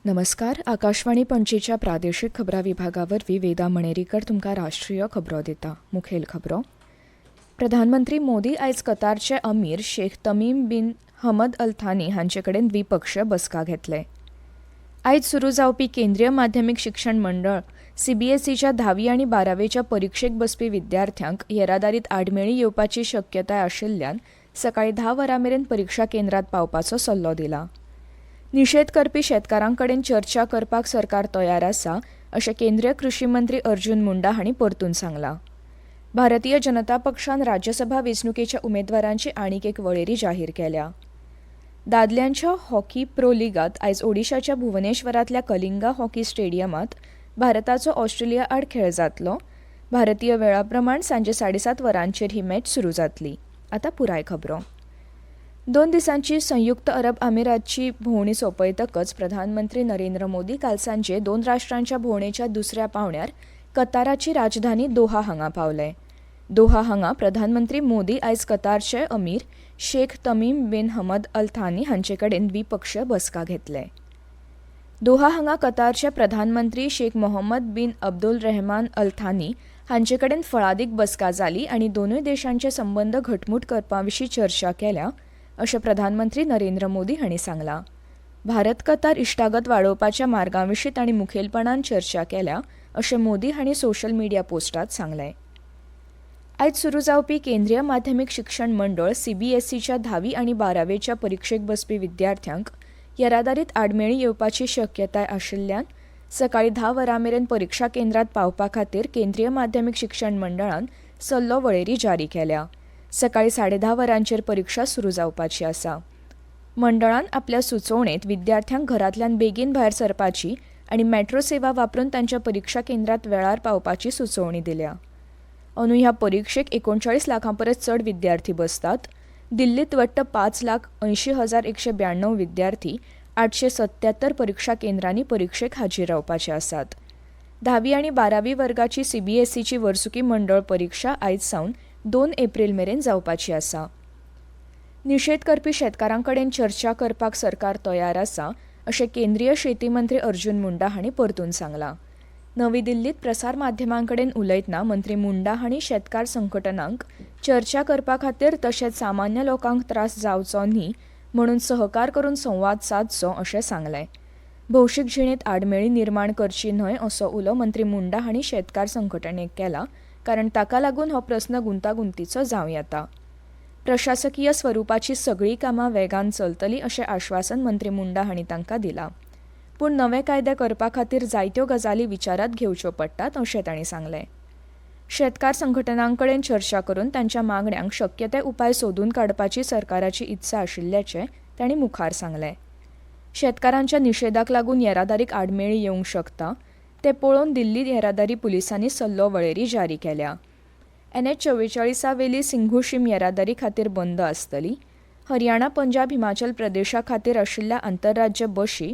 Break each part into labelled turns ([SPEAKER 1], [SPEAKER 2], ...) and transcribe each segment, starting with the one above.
[SPEAKER 1] नमस्कार. आकाशवाणी पणजीच्या प्रादेशीक खबरां विभागावरवीं वेदा मणेरीकर तुमकां राष्ट्रीय खबरो दिता. मुखेल खबरो. प्रधानमंत्री मोदी आयज कतारचे अमीर शेख तमीम बिन हमद अल थानी हांचे कडेन द्विपक्षीय बसका घेतले. आयज सुरू जावपी केंद्रीय माध्यमीक शिक्षण मंडळ सीबीएसईच्या 10वी आनी 12वेच्या परिक्षेक बसपी विद्यार्थ्यांक येरादारीत आडमेळी येवपाची शक्यताय आशिल्ल्यान सकाळीं 10 वरां मेरेन परिक्षा केंद्रात पावपाचो सल्लो दिला. निशेध करपी शेतकारांकडेन चर्चा करपाक सरकार तयार आसा अशें केंद्रीय कृषी मंत्री अर्जुन मुंडा हांणी परतून सांगलां. भारतीय जनता पक्षान राज्यसभा वेंचणुकेच्या उमेदवारांची आनीक एक वळेरी जाहीर केल्या. दादल्यांच्या हॉकी प्रो लिगात आयज ओडिशाच्या भुवनेश्वरांतल्या कलिंगा हॉकी स्टेडियमांत भारताचो ऑस्ट्रेलिया आड खेळ जातलो. भारतीय वेळा प्रमाण सांजे 7:30 वरांचेर ही मॅच सुरू जातली. आतां पुराय खबरो. 2 दिसांची संयुक्त अरब अमिरातची भोंवडी सोंपयतकच प्रधानमंत्री नरेंद्र मोदी काल सांजे 2 राष्ट्रांच्या भोंवडेच्या दुसऱ्या पांवड्यार कताराची राजधानी दोहा हांगा पावले. दोहा हांगा प्रधानमंत्री मोदी आयज कतारचे अमीर शेख तमीम बिन हमद अल थानी हांचे कडेन द्विपक्षीय बसका घेतले. दोहा हांगा कतारचे प्रधानमंत्री शेख मोहम्मद बिन अब्दुल रहमान अल थानी हांचे कडेन फळादीक बसका जाली आनी दोनूय देशांचे संबंद घटमूट करपाविशीं चर्चा केल्या अशें प्रधानमंत्री नरेंद्र मोदी हांणी सांगलां. भारत कतार इश्टागत वाडोवपाच्या मार्गांविशीं तांणी मुखेलपणान चर्चा केल्या अशें मोदी हांणी सोशल मिडिया पोस्टांत सांगलें. आयज सुरू जावपी केंद्रीय माध्यमीक शिक्षण मंडळ सीबीएसईच्या 10वी आनी 12वेच्या परिक्षेक बसपी विद्यार्थ्यांक येरादारीत आडमेळी येवपाची शक्यताय आशिल्ल्यान सकाळीं 10 वरां मेरेन परिक्षा केंद्रात पावपा खातीर केंद्रीय माध्यमीक शिक्षण मंडळान सल्लो वळेरी जारी केल्या. सकाळीं 10:30 वरांचेर परिक्षा सुरू जावपाची आसा. मंडळान आपल्या सुचोवणेंत विद्यार्थ्यांक घरांतल्यान बेगीन भायर सरपाची आनी मेट्रो सेवा वापरून तांच्या परिक्षा केंद्रात वेळार पावपाची सुचोवणी दिल्या. अंदू ह्या परिक्षेक 39 लाखां परस चड विद्यार्थी बसतात. दिल्लीत वट्ट 5,80,192 विद्यार्थी 877 परिक्षा केंद्रांनी परिक्षेक हाजीर रावपाचे आसात. 10वी आनी 12वी वर्गाची सीबीएसईची वर्सुकी मंडळ परिक्षा आयज सावन 2 एप्रिल मेरेन जावपाची आसा. निशेध करपी शेतकारांकडेन चर्चा करपाक सरकार तयार आसा अशें केंद्रीय शेती मंत्री अर्जुन मुंडा हांणी परतून सांगलां. नवी दिल्लीत प्रसार माध्यमांकडेन उलयतना मंत्री मुंडा हांणी शेतकार संघटनांक चर्चा करपा खातीर तशेंच सामान्य लोकांक त्रास जावचो न्ही म्हणून सहकार करून संवाद सादचो अशें सांगलें. भौशीक जिणेंत आडमेळी निर्माण करची न्हय असो उलो मंत्री मुंडा हांणी शेतकार संघटनेक केला कारण ताका लागून हो प्रस्न गुंतागुंतीचो जावं येता. प्रशासकीय स्वरुपाची सगळीं कामां वेगान चलतलीं अशें आश्वासन मंत्री मुंडा हांणी तांकां दिलां. पूण नवे कायदे करपा खातीर जायत्यो गजाली विचारात घेवच्यो पडटात अशें तांणी सांगलें. शेतकार संघटनांकडेन चर्चा करून तांच्या मागण्यांक शक्य ते उपाय सोदून काडपाची सरकाराची इत्सा आशिल्ल्याचें तांणी मुखार सांगलें. शेतकारांच्या निशेधाक लागून येरादारीक आडमेळी येवंक शकता ते पळोवन दिल्ली येरादारी पुलिसांनी सल्लो वळेरी जारी केल्या. NH-44 वेली सिंघू शीम येरादारी खातीर बंद आसतली. हरियाणा, पंजाब, हिमाचल प्रदेशा खातीर आशिल्ल्या आंतरराज्य बशी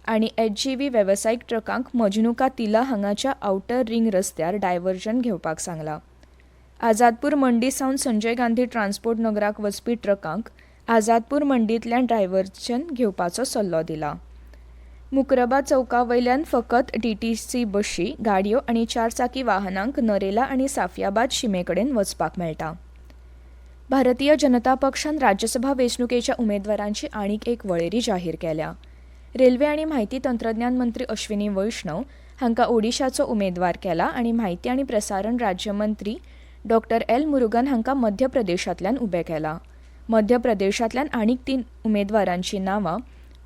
[SPEAKER 1] आनी HGV वेवसायीक ट्रकांक मजनू का तिला हांगाच्या आउटर रिंग रस्त्यार डायव्हर्जन घेवपाक सांगलां. आझादपूर मंडी सावन संजय गांधी ट्रान्सपोर्ट नगराक वचपी ट्रकांक आझादपूर मंडींतल्यान डायव्हर्जन घेवपाचो सल्लो दिला. मुकरबा चौका वयल्यान फकत TTC बशी, गाडयो आनी 4 चाकी वाहनांक नरेला आनी साफियाबाद शिमेकडेन वचपाक मेळटा. भारतीय जनता पक्षान राज्यसभा वेंचणुकेच्या उमेदवारांची आनीक एक वळेरी जाहीर केल्या. रेल्वे आनी म्हायती तंत्रज्ञान मंत्री अश्विनी वैष्णव हांकां ओडिशाचो उमेदवार केला आनी म्हायती आनी प्रसारण राज्यमंत्री डॉ. L. मुरुगन हांकां मध्य प्रदेशांतल्यान उबें केलां. मध्य प्रदेशांतल्यान आनीक 3 उमेदवारांची नांवां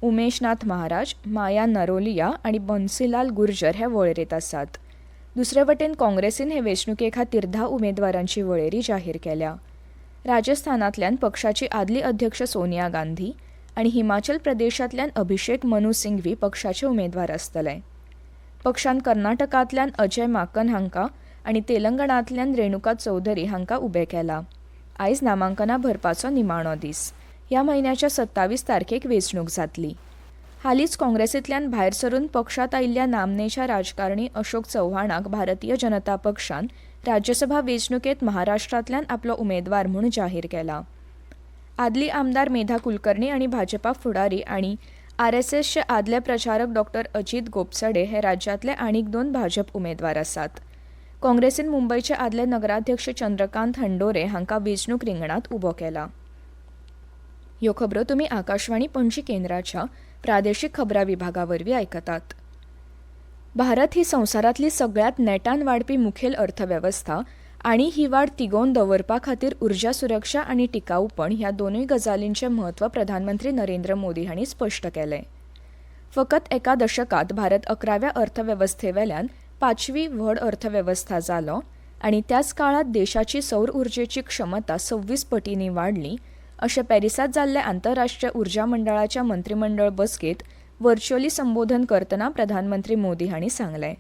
[SPEAKER 1] उमेश नाथ महाराज, माया नरोलिया आनी बन्सीलाल गुर्जर हे वळेरेंत आसात. दुसरे वटेन काँग्रेसीन हे वेंचणुके खातीर 10 उमेदवारांची वळेरी जाहीर केल्या. राजस्थानांतल्यान पक्षाची आदली अध्यक्ष सोनिया गांधी आनी हिमाचल प्रदेशांतल्यान अभिषेक मनु सिंघवी पक्षाचे उमेदवार आसतले. पक्षान कर्नाटकांतल्यान अजय माकन हांकां आनी तेलंगणांतल्यान रेणुका चौधरी हांकां उबें केलां. आयज नामांकनां भरपाचो निमाणो दीस. ह्या म्हयन्याच्या 27 तारखेक वेंचणूक जातली. हालींच काँग्रेसींतल्यान भायर सरून पक्षांत आयिल्ल्या नामनेच्या राजकारणी अशोक चव्हाणाक भारतीय जनता पक्षान राज्यसभा वेंचणुकेंत महाराष्ट्रांतल्यान आपलो उमेदवार म्हूण जाहीर केला. आदली आमदार मेधा कुलकर्णी आनी भाजपा फुडारी आनी RSSचे आदले प्रचारक डॉक्टर अजित गोपचडे हे राज्यातले आनीक 2 भाजप उमेदवार आसात. काँग्रेसीन मुंबयचे आदले नगराध्यक्ष चंद्रकांत हंडोरे हांकां वेंचणूक रिंगणात उबो केला. ह्यो खबरो तुमी आकाशवाणी पणजी केंद्राच्या प्रादेशीक खबरां विभागावरवीं आयकतात. भारत ही संवसारांतली सगळ्यांत नेटान वाडपी मुखेल अर्थवेवस्था आनी ही वाड तिगोवन दवरपा खातीर उर्जा सुरक्षा आनी टिकाऊपण ह्या दोनूय गजालींचें म्हत्व प्रधानमंत्री नरेंद्र मोदी हांणी स्पश्ट केलें. फकत एका दशकांत भारत 11व्या अर्थवेवस्थेवेल्यान 5वी व्हड अर्थवेवस्था जालो आनी त्याच काळांत देशाची सौर उर्जेची क्षमता 26 पटींनी वाडली, अशें पॅरिसांत जाल्ले आंतरराष्ट्रीय उर्जा मंडळाच्या मंत्रिमंडळ बसकेंत व्हर्च्युअली संबोधन करतना प्रधानमंत्री मोदी हांणी सांगलें.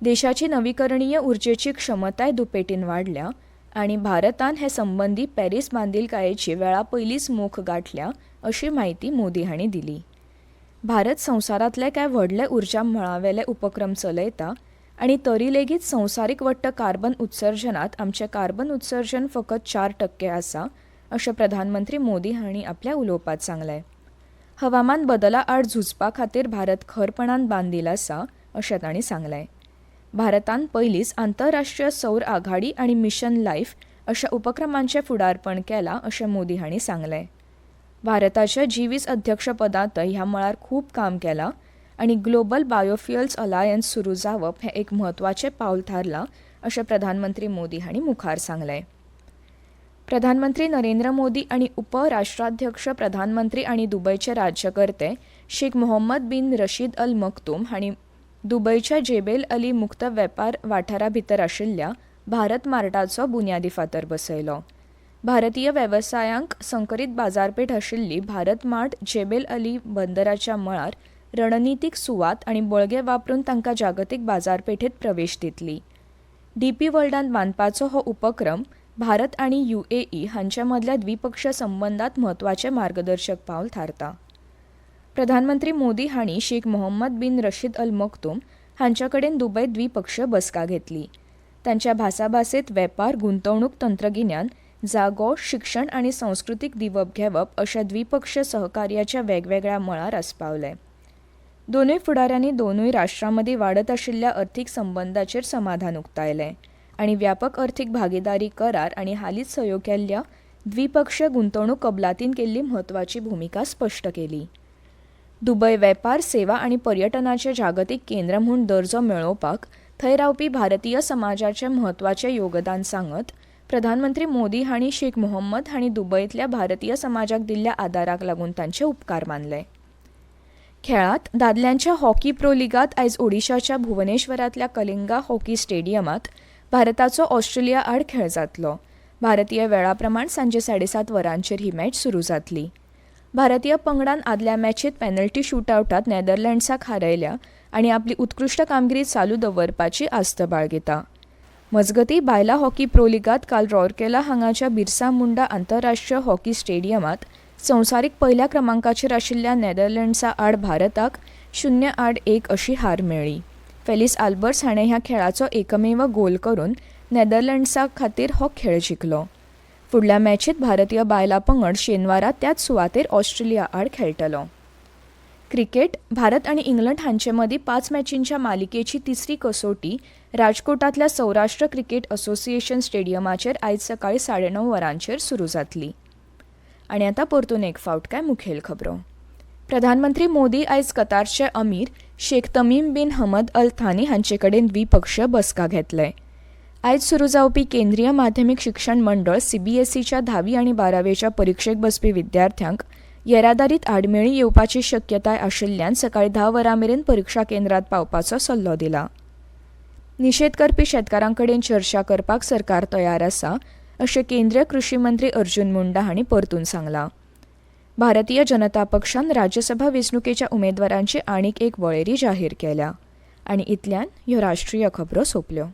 [SPEAKER 1] देशाची नवीकरणीय उर्जेची क्षमताय दुपेटीन वाडल्या आनी भारतान हे संबंदी पॅरिस बांदिलकायेची वेळा पयलींच मोख गांठल्या, अशी माहिती मोदी हांणी दिली. भारत संवसारांतले कांय व्हडले उर्जा मळावेले उपक्रम चलयता आनी तरी लेगीत संवसारीक वट्ट कार्बन उत्सर्जनांत आमचें कार्बन उत्सर्जन फकत 4% आसा, अशें प्रधानमंत्री मोदी हांणी आपल्या उलोवपांत सांगलें. हवामान बदला आड झुजपा खातीर भारत खरपणान बांदील आसा, अशें तांणी सांगलें. भारतान पयलींच आंतरराष्ट्रीय सौर आघाडी आनी मिशन लायफ अशा उपक्रमांचें फुडारपण केलां, अशें मोदी हांणी सांगलें. भारताच्या G20 अध्यक्षपदांतय ह्या मळार खूब काम केलां आनी ग्लोबल बायोफ्युअल्स अलायन्स सुरू जावप हें एक म्हत्वाचें पावल थारलां, अशें प्रधानमंत्री मोदी हांणी मुखार सांगलें. प्रधानमंत्री नरेंद्र मोदी आनी उपराष्ट्राध्यक्ष प्रधानमंत्री आनी दुबयचे राज्यकर्ते शेख मोहम्मद बिन रशीद अल मक्तूम हांणी दुबयच्या जेबेल अली मुक्त वेपार वाठारा भितर आशिल्ल्या भारत मार्टाचो बुन्यादी फातर बसयलो. भारतीय वेवसायांक संकरीत बाजारपेठ आशिल्ली भारत मार्ट जेबेल अली बंदराच्या मळार रणनीतीक सुवात आनी बळगे वापरून तांकां जागतीक बाजारपेठेत प्रवेश दितली. DP वर्ल्डांत बांदपाचो हो उपक्रम भारत आनी UAE हांचे मदल्या द्विपक्षीय संबंदांत म्हत्वाचें मार्गदर्शक पावल थारता. प्रधानमंत्री मोदी हांणी शेख मोहम्मद बिन रशीद अल मक्तूम हांचे कडेन दुबयत द्विपक्षीय बसका घेतली. तांच्या भासाभासेत वेपार, गुंतवणूक, तंत्रगिन्यान, जागो, शिक्षण आनी संस्कृतीक दिवप घेवप अशा द्विपक्षीय सहकार्याच्या वेगवेगळ्या मळार आस्पावले. दोनूय फुडाऱ्यांनी दोनूय राष्ट्रां मदीं वाडत आशिल्ल्या अर्थीक संबंदांचेर समाधान उक्तायलें आनी व्यापक अर्थीक भागीदारी करार आनी हालींच सयो केल्ल्या द्विपक्षीय गुंतवणूक कबलातीन केल्ली म्हत्वाची भूमिका स्पश्ट केली. दुबय वेपार, सेवा आनी पर्यटनाचें जागतीक केंद्र म्हूण दर्जो मेळोवपाक थंय रावपी भारतीय समाजाचें म्हत्वाचें योगदान सांगत प्रधानमंत्री मोदी हांणी शेख मोहम्मद हांणी दुबयंतल्या भारतीय समाजाक दिल्ल्या आदाराक लागून तांचे उपकार मानले. खेळांत दादल्यांच्या हॉकी प्रो लिगांत आयज ओडिशाच्या भुवनेश्वरांतल्या कलिंगा हॉकी स्टेडियमांत भारताचो ऑस्ट्रेलिया आड खेळ जातलो. भारतीय वेळा प्रमाण सांजे 7:30 वरांचेर ही मॅच सुरू जातली. भारतीय पंगडान आदल्या मॅचींत पेनल्टी शूटआवटांत नेदरलँड्साक हारयल्या आनी आपली उत्कृश्ट कामगिरी चालू दवरपाची आस्त बाळगिता. मजगतीं बायलां हॉकी प्रो लिगांत काल रौरकेला हांगाच्या बिरसा मुंडा आंतरराष्ट्रीय हॉकी स्टेडियमांत संवसारीक पयल्या क्रमांकाचेर आशिल्ल्या नेदरलँड्सा आड भारताक 0-1 अशी हार मेळ्ळी. फेलिस आल्बर्स हाणें ह्या खेळाचो एकमेव गोल करून नेदरलँड्सा खातीर हो खेळ जिखलो. फुडल्या मॅचींत भारतीय बायलां पंगड शेनवारा त्याच सुवातेर ऑस्ट्रेलिया आड खेळटलो. क्रिकेट भारत आनी इंग्लंड हांचे मदीं 5 मॅचींच्या मालिकेची तिसरी कसोटी राजकोटांतल्या सौराष्ट्र क्रिकेट असोसिएशन स्टेडियमाचेर आयज सकाळीं 9:30 वरांचेर सुरू जातली. आनी आतां परतून एक फावट कांय मुखेल खबरो. प्रधानमंत्री मोदी आयज कतारचे अमीर शेख तमीम बिन हमद अल थानी हांचे कडेन द्विपक्षीय बसका घेतले. आयज सुरू जावपी केंद्रीय माध्यमीक शिक्षण मंडळ CBSEच्या 10वी आनी 12वेच्या परिक्षेक बसपी विद्यार्थ्यांक येरादारीत आडमेळी येवपाची शक्यताय आशिल्ल्यान सकाळीं 10 वरां मेरेन परिक्षा केंद्रांत पावपाचो सल्लो दिला. निशेध करपी शेतकारां कडेन चर्चा करपाक सरकार तयार आसा, अशें केंद्रीय कृषी मंत्री अर्जुन मुंडा हांणी परतून सांगलां. भारतीय जनता पक्षान राज्यसभा वेंचणुकेच्या उमेदवारांची आनीक एक वळेरी जाहीर केल्या. आनी इतल्यान ह्यो राष्ट्रीय खबरो सोंपल्यो.